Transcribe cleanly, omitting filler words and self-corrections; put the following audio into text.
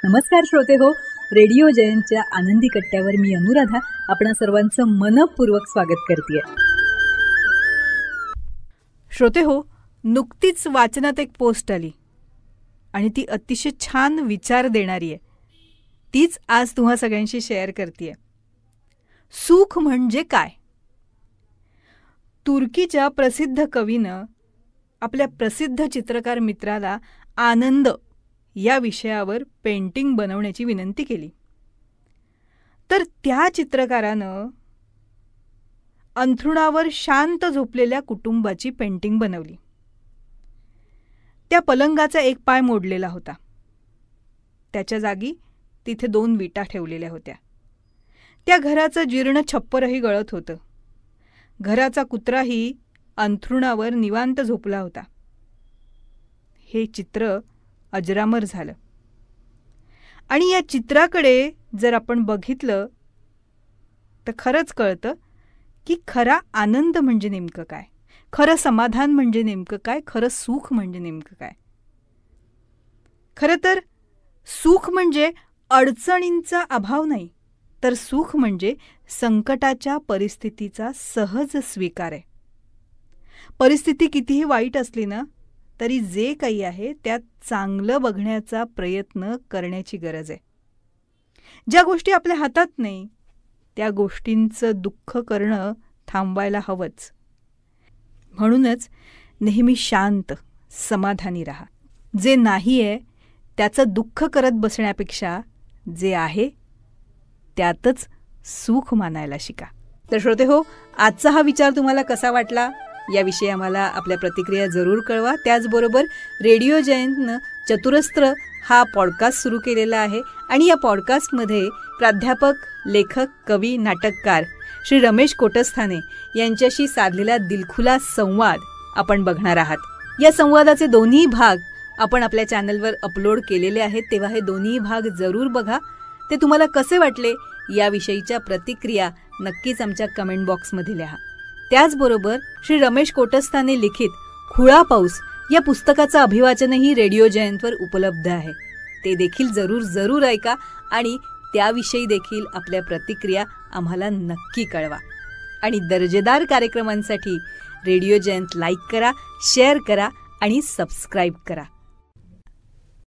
नमस्कार श्रोते हो, रेडिओ जयंतच्या आनंदी कट्ट्यावर मी अनुराधा आपणा सर्वांचं मनपूर्वक स्वागत करते. श्रोते हो, नुकतीच वाचनात एक पोस्ट आली आणि ती अतिशय छान विचार देणारी आहे. तीच आज तुम्हा सगळ्यांशी शेअर करते. सुख म्हणजे काय? तुर्कीच्या प्रसिद्ध कवीनं आपल्या प्रसिद्ध चित्रकार मित्राला आनंद या विषयावर पेंटिंग बनवण्याची विनंती केली. तर त्या चित्रकारानं अंथरुणावर शांत झोपलेल्या कुटुंबाची पेंटिंग बनवली. त्या पलंगाचा एक पाय मोडलेला होता. त्याच्या जागी तिथे 2 विटा ठेवलेल्या होत्या. त्या घराचं जीर्ण छप्परही गळत होतं. घराचा कुत्राही अंथरुणावर निवांत झोपला होता. हे चित्र अजरामर झालं. आणि या चित्राकडे जर आपण बघितलं तर खरंच कळतं की खरा आनंद म्हणजे नेमकं काय, खरं समाधान म्हणजे नेमकं काय, खरं सुख म्हणजे नेमकं काय. खरं तर सुख म्हणजे अडचणींचा अभाव नाही, तर सुख म्हणजे संकटाच्या परिस्थितीचा सहज स्वीकार आहे. परिस्थिती कितीही वाईट असली ना तरी जे काही आहे त्यात चांगलं बघण्याचा प्रयत्न करण्याची गरज आहे. ज्या गोष्टी आपल्या हातात नाही त्या गोष्टींचं दुःख करणं थांबवायला हवंच. म्हणूनच नेहमी शांत समाधानी राहा. जे नाही आहे त्याचं दुःख करत बसण्यापेक्षा जे आहे त्यातच सुख मानायला शिका. तर श्रोते हो, आजचा हा विचार तुम्हाला कसा वाटला याविषयी आम्हाला आपल्या प्रतिक्रिया जरूर कळवा. त्याचबरोबर रेडिओ जयंतनं चतुरस्त्र हा पॉडकास्ट सुरू केलेला आहे आणि या पॉडकास्टमध्ये प्राध्यापक, लेखक, कवी, नाटककार श्री रमेश कोटस्थाने यांच्याशी साधलेला दिलखुलास संवाद आपण बघणार आहात. या संवादाचे दोन्ही भाग आपण आपल्या चॅनलवर अपलोड केलेले आहेत, तेव्हा हे दोन्ही भाग जरूर बघा. ते तुम्हाला कसे वाटले याविषयीच्या प्रतिक्रिया नक्कीच आमच्या कमेंट बॉक्समध्ये लिहा. त्याचबरोबर श्री रमेश कोटस्थाने लिखित खुळा पाऊस या पुस्तकाचं अभिवाचनही रेडिओ जयंतवर उपलब्ध आहे. ते देखील जरूर ऐका आणि त्याविषयी देखील आपल्या प्रतिक्रिया आम्हाला नक्की कळवा. आणि दर्जेदार कार्यक्रमांसाठी रेडिओ जयंत लाईक करा, शेअर करा आणि सबस्क्राईब करा.